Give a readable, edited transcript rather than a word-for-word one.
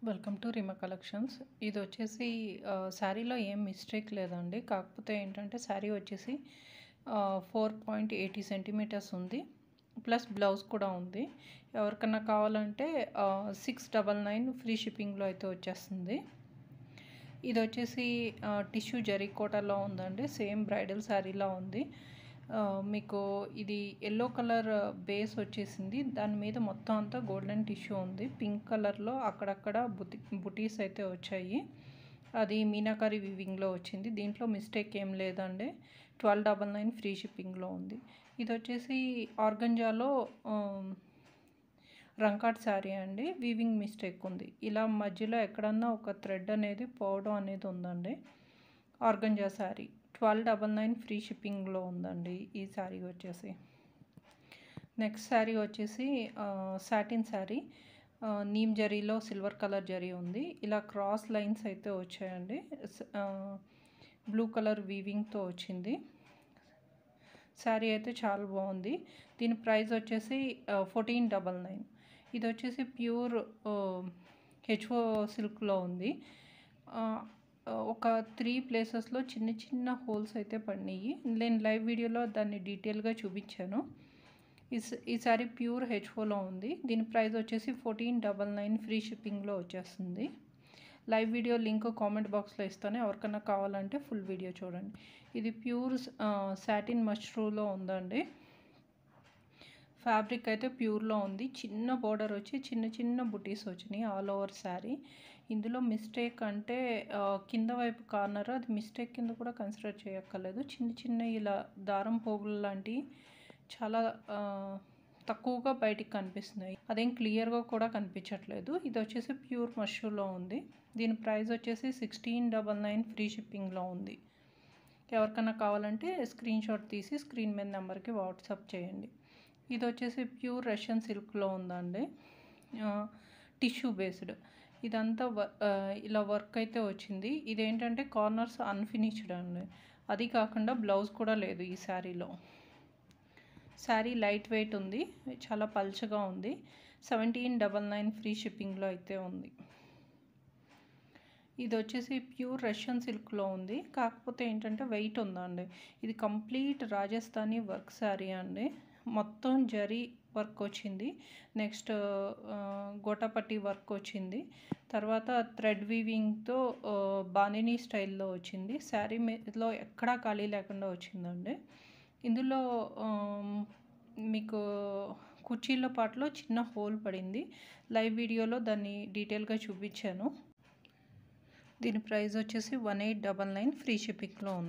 Welcome to రిమా collections. ఇది వచ్చేసి శారీలో ఏం మిస్టేక్ లేదండి. కాకపోతే ఏంటంటే శారీ వచ్చేసి 4.80 సెంటీమీటర్స్ ఉంది, ప్లస్ బ్లౌజ్ కూడా ఉంది. ఎవరికన్నా కావాలంటే 699 ఫ్రీ షిప్పింగ్లో అయితే వచ్చేస్తుంది. ఇది వచ్చేసి టిష్యూ జరీ కోటాలో ఉందండి. సేమ్ బ్రైడల్ శారీలా ఉంది. మీకు ఇది ఎల్లో కలర్ బేస్ వచ్చేసింది. దాని మీద మొత్తం అంతా గోల్డెన్ టిష్యూ ఉంది. పింక్ కలర్లో అక్కడక్కడ బుటీస్ అయితే వచ్చాయి. అది మీనాకారి వివింగ్లో వచ్చింది. దీంట్లో మిస్టేక్ ఏం లేదండి. 1299 ఫ్రీ షిప్పింగ్లో ఉంది. ఇది వచ్చేసి ఆర్గంజాలో రంకాట్ శారీ అండి. వీవింగ్ మిస్టేక్ ఉంది. ఇలా మధ్యలో ఎక్కడన్నా ఒక థ్రెడ్ అనేది పోవడం అనేది ఉందండి. ఆర్గంజా శారీ 1299 ఫ్రీ షిప్పింగ్లో ఉందండి ఈ శారీ వచ్చేసి. నెక్స్ట్ శారీ వచ్చేసి సాటిన్ శారీ, నీమ్ జరీలో సిల్వర్ కలర్ జరీ ఉంది. ఇలా క్రాస్ లైన్స్ అయితే వచ్చాయండి. బ్లూ కలర్ వీవింగ్తో వచ్చింది. శారీ అయితే చాలా బాగుంది. దీని ప్రైస్ వచ్చేసి 1499. ఇది వచ్చేసి ప్యూర్ హెచ్ఓ సిల్క్లో ఉంది. ఒక 3 ప్లేసెస్లో చిన్న చిన్న హోల్స్ అయితే పడినాయి. నేను లైవ్ వీడియోలో దాన్ని డీటెయిల్గా చూపించాను. ఈ సారీ ప్యూర్ హెచ్ఓలో ఉంది. దీని ప్రైస్ వచ్చేసి 1499 ఫ్రీ షిప్పింగ్లో వచ్చేస్తుంది. లైవ్ వీడియో లింక్ కామెంట్ బాక్స్లో ఇస్తాను. ఎవరికన్నా కావాలంటే ఫుల్ వీడియో చూడండి. ఇది ప్యూర్ సాటిన్ మష్రూలో ఉందండి. ఫ్యాబ్రిక్ అయితే ప్యూర్లో ఉంది. చిన్న బోర్డర్ వచ్చి చిన్న చిన్న బుటీస్ వచ్చినాయి ఆల్ ఓవర్ శారీ. ఇందులో మిస్టేక్ అంటే కింద వైపు కార్నర్, అది మిస్టేక్ కింద కూడా కన్సిడర్ చేయక్కర్లేదు. చిన్న చిన్న ఇలా దారం పోగులు లాంటివి చాలా తక్కువగా బయటికి కనిపిస్తున్నాయి. అదేం క్లియర్గా కూడా కనిపించట్లేదు. ఇది వచ్చేసి ప్యూర్ మష్రూలో ఉంది. దీని ప్రైస్ వచ్చేసి 1699 ఫ్రీ షిప్పింగ్లో ఉంది. ఎవరికైనా కావాలంటే స్క్రీన్ షాట్ తీసి స్క్రీన్ మీద నెంబర్కి వాట్సాప్ చేయండి. ఇది వచ్చేసి ప్యూర్ రష్యన్ సిల్క్లో ఉందండి. టిష్యూ బేస్డ్ ఇదంతా ఇలా వర్క్ అయితే వచ్చింది. ఇదేంటంటే కార్నర్స్ అన్ఫినిష్డ్ అండి. అది కాకుండా బ్లౌజ్ కూడా లేదు ఈ శారీలో. శారీ లైట్ వెయిట్ ఉంది, చాలా పల్చగా ఉంది. 1799 ఫ్రీ షిప్పింగ్లో అయితే ఉంది. ఇది వచ్చేసి ప్యూర్ రష్యన్ సిల్క్లో ఉంది. కాకపోతే ఏంటంటే వెయిట్ ఉందండి. ఇది కంప్లీట్ రాజస్థానీ వర్క్ శారీ అండి. మొత్తం జరీ వర్క్ వచ్చింది. నెక్స్ట్ గోటాపట్టి వర్క్ వచ్చింది. తర్వాత థ్రెడ్ వీవింగ్తో బాందినీ స్టైల్లో వచ్చింది. శారీ మీదలో ఎక్కడా ఖాళీ లేకుండా వచ్చిందండి. ఇందులో మీకు కుర్చీల పాటలో చిన్న హోల్ పడింది. లైవ్ వీడియోలో దాన్ని డీటెయిల్గా చూపించాను. దీని ప్రైస్ వచ్చేసి 1899 ఫ్రీ షిప్పింగ్లో ఉంది.